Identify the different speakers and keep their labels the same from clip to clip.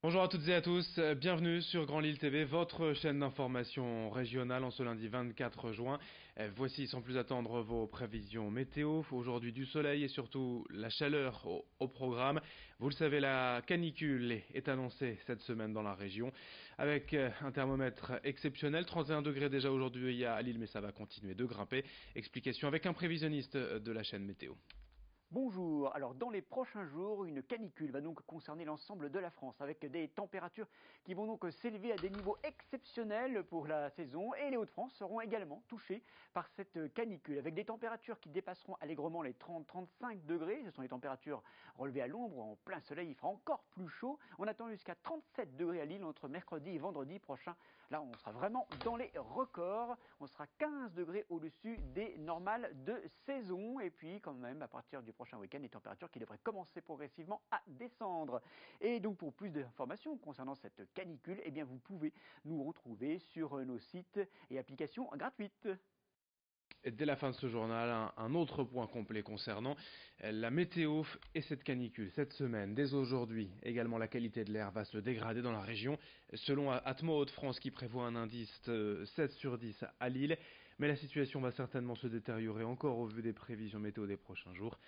Speaker 1: Bonjour à toutes et à tous, bienvenue sur Grand Lille TV, votre chaîne d'information régionale en ce lundi 24 juin. Voici sans plus attendre vos prévisions météo. Aujourd'hui du soleil et surtout la chaleur au programme. Vous le savez, la canicule est annoncée cette semaine dans la région avec un thermomètre exceptionnel, 31 degrés déjà aujourd'hui à Lille, mais ça va continuer de grimper. Explication avec un prévisionniste de la chaîne météo.
Speaker 2: Bonjour, alors dans les prochains jours, une canicule va donc concerner l'ensemble de la France avec des températures qui vont donc s'élever à des niveaux exceptionnels pour la saison et les Hauts-de-France seront également touchés par cette canicule avec des températures qui dépasseront allègrement les 30-35 degrés. Ce sont les températures relevées à l'ombre ou en plein soleil, il fera encore plus chaud. On attend jusqu'à 37 degrés à Lille entre mercredi et vendredi prochain. Là, on sera vraiment dans les records. On sera 15 degrés au-dessus des normales de saison et puis quand même à partir du prochain week-end, les températures qui devraient commencer progressivement à descendre. Et donc pour plus d'informations concernant cette canicule, eh bien vous pouvez nous retrouver sur nos sites et applications gratuites.
Speaker 1: Et dès la fin de ce journal, un autre point complet concernant la météo et cette canicule. Cette semaine, dès aujourd'hui, également la qualité de l'air va se dégrader dans la région, selon Atmo Hauts-de-France qui prévoit un indice 7 sur 10 à Lille. Mais la situation va certainement se détériorer encore au vu des prévisions météo des prochains jours.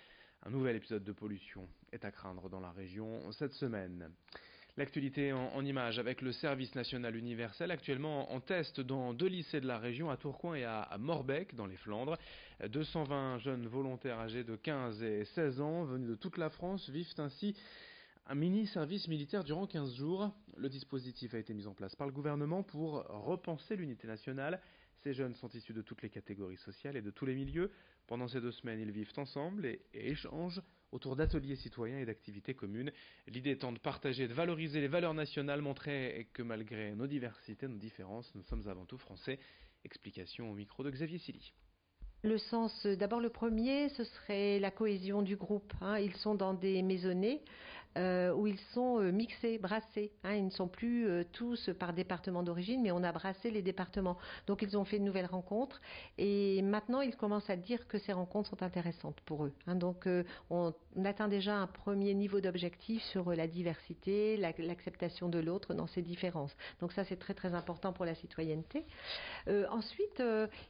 Speaker 1: Un nouvel épisode de pollution est à craindre dans la région cette semaine. L'actualité en images avec le service national universel actuellement en test dans deux lycées de la région, à Tourcoing et à Morbecque dans les Flandres. 220 jeunes volontaires âgés de 15 et 16 ans venus de toute la France vivent ainsi un mini-service militaire durant 15 jours. Le dispositif a été mis en place par le gouvernement pour repenser l'unité nationale. Ces jeunes sont issus de toutes les catégories sociales et de tous les milieux. Pendant ces 2 semaines, ils vivent ensemble et échangent autour d'ateliers citoyens et d'activités communes. L'idée étant de partager et de valoriser les valeurs nationales, montrer que malgré nos diversités, nos différences, nous sommes avant tout français. Explication au micro de Xavier Silly.
Speaker 3: Le sens, d'abord le premier, ce serait la cohésion du groupe. Ils sont dans des maisonnées où ils sont mixés, brassés. Ils ne sont plus tous par département d'origine, mais on a brassé les départements. Donc ils ont fait de nouvelles rencontres et maintenant ils commencent à dire que ces rencontres sont intéressantes pour eux. Donc on atteint déjà un premier niveau d'objectif sur la diversité, l'acceptation de l'autre dans ses différences. Donc ça c'est très très important pour la citoyenneté. Ensuite,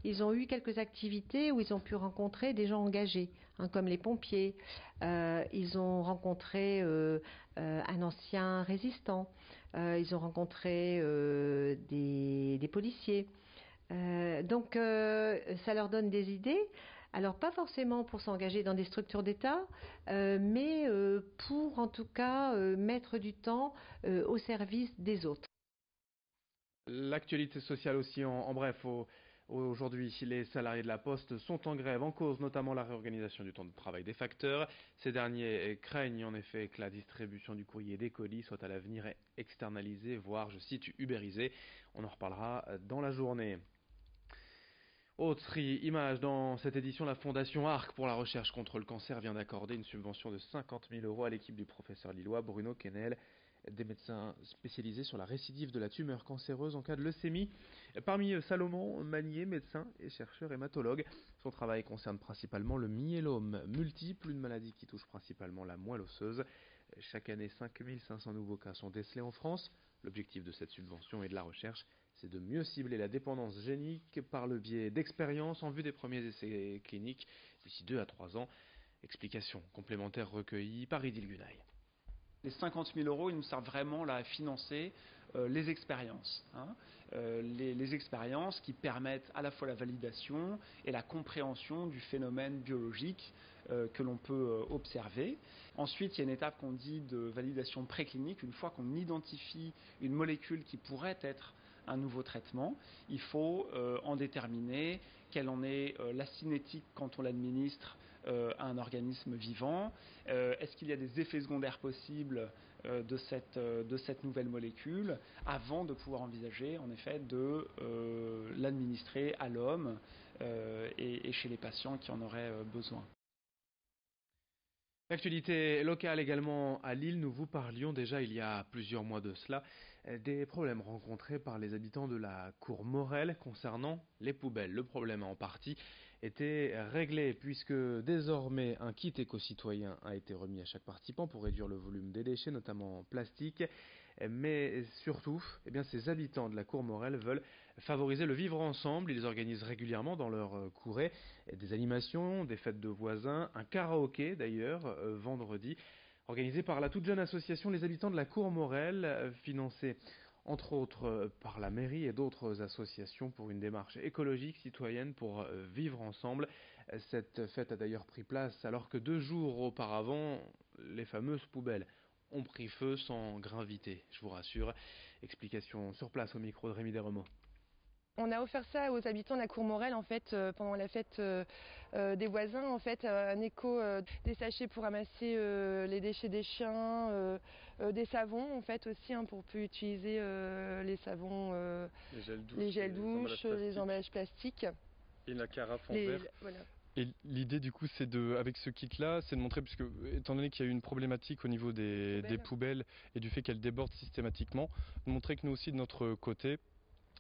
Speaker 3: ils ont eu quelques activités où ils ont pu rencontrer des gens engagés, comme les pompiers. Ils ont rencontré un ancien résistant. Ils ont rencontré des policiers. Donc, ça leur donne des idées. Alors, pas forcément pour s'engager dans des structures d'État, mais pour en tout cas mettre du temps au service des autres.
Speaker 1: L'actualité sociale aussi en bref. Aujourd'hui, les salariés de la Poste sont en grève en cause notamment la réorganisation du temps de travail des facteurs. Ces derniers craignent en effet que la distribution du courrier et des colis soit à l'avenir externalisée, voire, je cite, ubérisée. On en reparlera dans la journée. Autre image dans cette édition, la Fondation ARC pour la recherche contre le cancer vient d'accorder une subvention de 50 000 euros à l'équipe du professeur lillois Bruno Quesnel, des médecins spécialisés sur la récidive de la tumeur cancéreuse en cas de leucémie. Parmi eux, Salomon Magnier, médecin et chercheur hématologue. Son travail concerne principalement le myélome multiple, une maladie qui touche principalement la moelle osseuse. Chaque année, 5500 nouveaux cas sont décelés en France. L'objectif de cette subvention et de la recherche, c'est de mieux cibler la dépendance génique par le biais d'expériences en vue des premiers essais cliniques d'ici 2 à 3 ans. Explication complémentaire recueillie par Idil Gunay.
Speaker 4: Les 50 000 euros, ils nous servent vraiment là à financer les expériences. Les expériences qui permettent à la fois la validation et la compréhension du phénomène biologique que l'on peut observer. Ensuite, il y a une étape qu'on dit de validation préclinique. Une fois qu'on identifie une molécule qui pourrait être un nouveau traitement, il faut en déterminer quelle en est la cinétique quand on l'administre à un organisme vivant. Est-ce qu'il y a des effets secondaires possibles de cette nouvelle molécule avant de pouvoir envisager en effet de l'administrer à l'homme et chez les patients qui en auraient besoin.
Speaker 1: L'actualité locale également à Lille, nous vous parlions déjà il y a plusieurs mois de cela des problèmes rencontrés par les habitants de la cour Morel concernant les poubelles. Le problème a en partie était réglé puisque désormais un kit éco-citoyen a été remis à chaque participant pour réduire le volume des déchets, notamment en plastique. Mais surtout, ces habitants de la Courmorelle veulent favoriser le vivre ensemble. Ils organisent régulièrement dans leur courée des animations, des fêtes de voisins, un karaoké d'ailleurs, vendredi, organisé par la toute jeune association Les Habitants de la Courmorelle, financée entre autres par la mairie et d'autres associations pour une démarche écologique citoyenne pour vivre ensemble. Cette fête a d'ailleurs pris place alors que 2 jours auparavant, les fameuses poubelles ont pris feu sans gravité, je vous rassure. Explication sur place au micro de Rémi Desremeaux.
Speaker 5: On a offert ça aux habitants de la Courmorelle en fait pendant la fête des voisins en fait un éco des sachets pour ramasser les déchets des chiens, des savons en fait aussi pour plus utiliser les savons, les gels douches, les emballages plastiques
Speaker 6: et la carafe en verre.
Speaker 5: Voilà.
Speaker 6: Et l'idée du coup c'est avec ce kit là, c'est de montrer, puisque étant donné qu'il y a eu une problématique au niveau des poubelles et du fait qu'elles débordent systématiquement, de montrer que nous aussi de notre côté,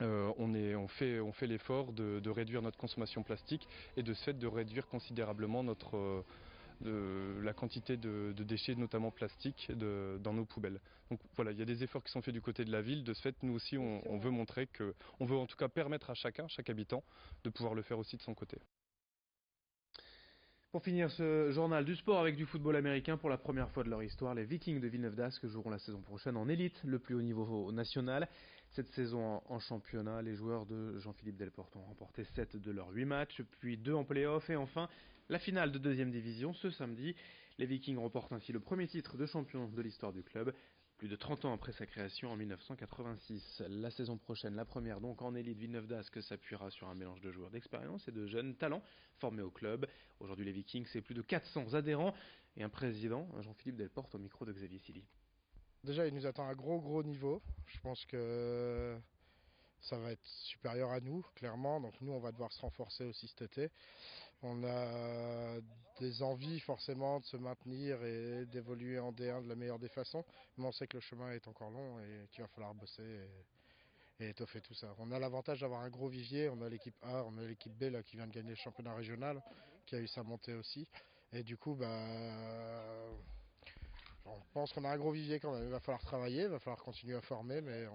Speaker 6: on fait l'effort de réduire notre consommation plastique et de ce fait de réduire considérablement la quantité de déchets, notamment plastiques, dans nos poubelles. Donc voilà, il y a des efforts qui sont faits du côté de la ville. De ce fait, nous aussi, on veut montrer on veut en tout cas permettre à chaque habitant, de pouvoir le faire aussi de son côté.
Speaker 1: Pour finir ce journal du sport avec du football américain, pour la première fois de leur histoire, les Vikings de Villeneuve d'Ascq joueront la saison prochaine en élite, le plus haut niveau national. Cette saison en championnat, les joueurs de Jean-Philippe Delporte ont remporté 7 de leurs 8 matchs, puis 2 en play-off et enfin la finale de 2e division ce samedi. Les Vikings remportent ainsi le premier titre de champion de l'histoire du club, plus de 30 ans après sa création en 1986. La saison prochaine, la première donc en élite, Villeneuve d'Ascq s'appuiera sur un mélange de joueurs d'expérience et de jeunes talents formés au club. Aujourd'hui les Vikings, c'est plus de 400 adhérents et un président, Jean-Philippe Delporte, au micro de Xavier Silly.
Speaker 7: Déjà, il nous attend un gros niveau. Je pense que ça va être supérieur à nous, clairement. Donc nous, on va devoir se renforcer aussi cet été. On a des envies forcément de se maintenir et d'évoluer en D1 de la meilleure des façons. Mais on sait que le chemin est encore long et qu'il va falloir bosser et étoffer tout ça. On a l'avantage d'avoir un gros vivier. On a l'équipe A, on a l'équipe B là, qui vient de gagner le championnat régional, qui a eu sa montée aussi. Et du coup, on pense qu'on a un gros vivier quand même. Il va falloir travailler, il va falloir continuer à former, mais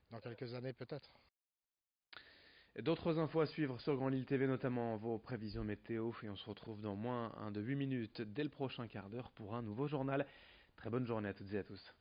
Speaker 7: dans quelques années peut-être.
Speaker 1: D'autres infos à suivre sur Grand Lille TV, notamment vos prévisions météo. Et on se retrouve dans moins de 8 minutes dès le prochain quart d'heure pour un nouveau journal. Très bonne journée à toutes et à tous.